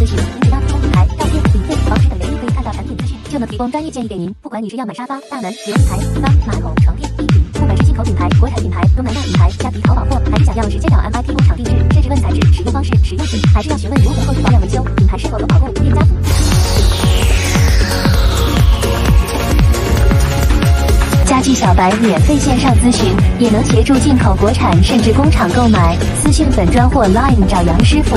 咨询，您只要提供品牌、照片、影片、网址等原因可以看到产品资讯，就能提供专业建议给您。不管你是要买沙发、大门、流理台、地方、马桶、床垫、地坪，不管是进口品牌、国产品牌、东南亚品牌、虾皮淘宝货，还是想要直接找 MI 提供场地址，甚至问材质、使用方式、实用性，还是要询问如何后续保养维修，品牌是否有保护、店家服务。家具小白免费线上咨询，也能协助进口国产甚至工厂购买。私讯本专或 Line 找杨师傅。